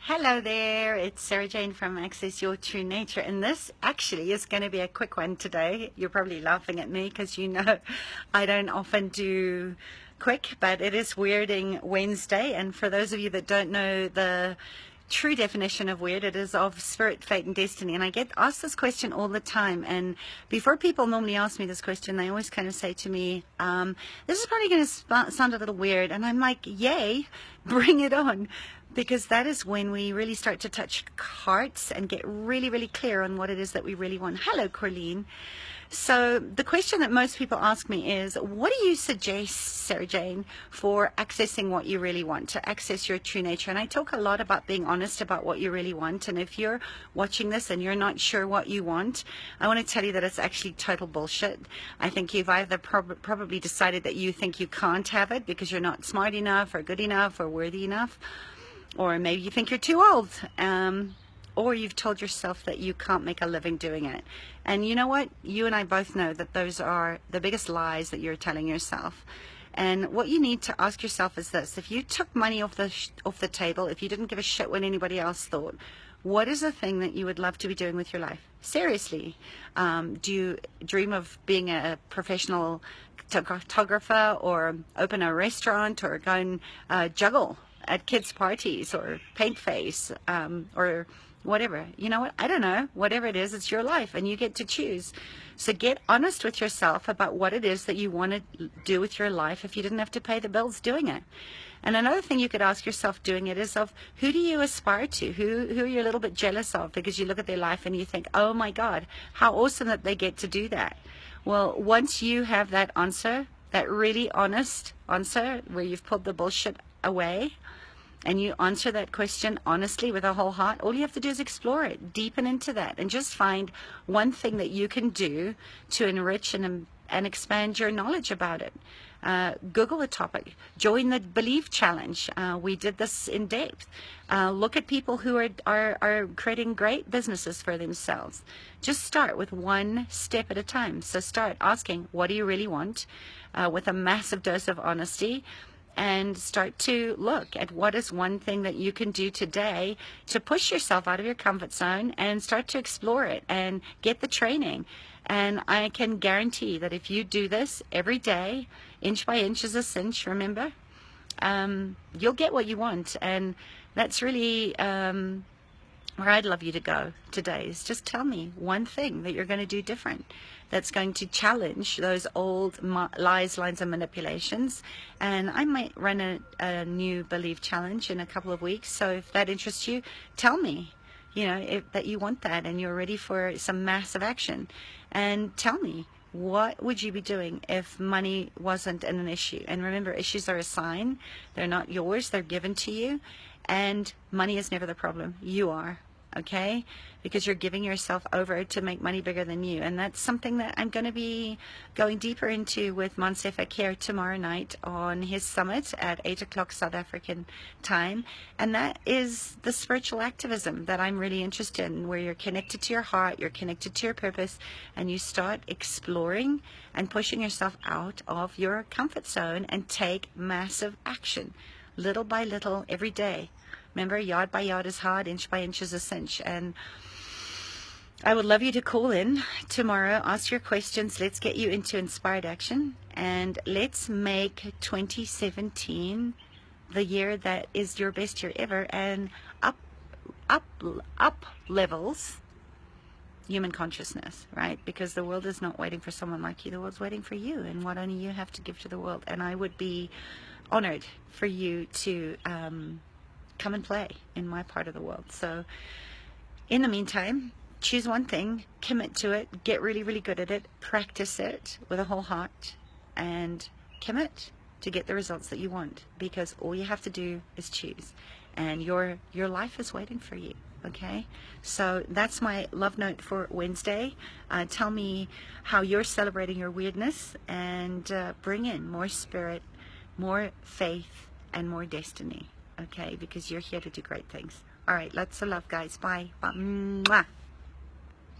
Hello there, it's Sarah Jane from Access Your True Nature, and this actually is going to be a quick one today. You're probably laughing at me because you know I don't often do quick, but it is Weirding Wednesday, and for those of you that don't know the true definition of weird, it is of spirit, fate, and destiny. And I get asked this question all the time, and before people normally ask me this question, they always kind of say to me, this is probably going to sound a little weird, and I'm like, yay, bring it on. Because that is when we really start to touch hearts and get really, really clear on what it is that we really want. Hello, Corleen. So the question that most people ask me is, what do you suggest, Sarah Jane, for accessing what you really want, to access your true nature? And I talk a lot about being honest about what you really want. And if you're watching this and you're not sure what you want, I want to tell you that it's actually total bullshit. I think you've either probably decided that you think you can't have it because you're not smart enough or good enough or worthy enough. Or maybe you think you're too old, or you've told yourself that you can't make a living doing it. And you know what? You and I both know that those are the biggest lies that you're telling yourself. And what you need to ask yourself is this: if you took money off the table, if you didn't give a shit what anybody else thought, what is the thing that you would love to be doing with your life? Seriously, do you dream of being a professional photographer, or open a restaurant, or go and juggle at kids' parties, or paint face, or whatever? You know what? I don't know. Whatever it is, it's your life and you get to choose. So get honest with yourself about what it is that you want to do with your life if you didn't have to pay the bills doing it. And another thing you could ask yourself doing it is, of who do you aspire to? Who are you a little bit jealous of because you look at their life and you think, oh my God, how awesome that they get to do that. Well, once you have that answer, that really honest answer where you've pulled the bullshit away, and you answer that question honestly with a whole heart, all you have to do is explore it, deepen into that, and just find one thing that you can do to enrich and expand your knowledge about it. Google a topic, join the Believe Challenge. We did this in depth. Look at people who are creating great businesses for themselves. Just start with one step at a time. So start asking, what do you really want, with a massive dose of honesty, and start to look at what is one thing that you can do today to push yourself out of your comfort zone and start to explore it and get the training. And I can guarantee that if you do this every day, inch by inch is a cinch, remember, you'll get what you want. And that's really where I'd love you to go today, is just tell me one thing that you're going to do different that's going to challenge those old lies, lines, and manipulations. And I might run a new Believe Challenge in a couple of weeks. So if that interests you, tell me, that you want that and you're ready for some massive action. And tell me, what would you be doing if money wasn't an issue? And remember, issues are a sign. They're not yours. They're given to you. And money is never the problem. You are. Okay? Because you're giving yourself over to make money bigger than you. And that's something that I'm going to be going deeper into with Monsef Akir tomorrow night on his summit at 8 o'clock South African time. And that is the spiritual activism that I'm really interested in, where you're connected to your heart, you're connected to your purpose, and you start exploring and pushing yourself out of your comfort zone and take massive action, little by little, every day. Remember, yard by yard is hard, inch by inch is a cinch. And I would love you to call in tomorrow, ask your questions. Let's get you into inspired action, and let's make 2017 the year that is your best year ever, and up levels human consciousness, right? Because the world is not waiting for someone like you. The world's waiting for you and what only you have to give to the world. And I would be honored for you to come and play in my part of the world. So in the meantime, choose one thing, commit to it, get really, really good at it, practice it with a whole heart, and commit to get the results that you want, because all you have to do is choose, and your life is waiting for you. Okay, so that's my love note for Wednesday. Tell me how you're celebrating your weirdness, and bring in more spirit, more faith, and more destiny. Okay, because you're here to do great things. All right, lots of love, guys. Bye. Bye. Mwah.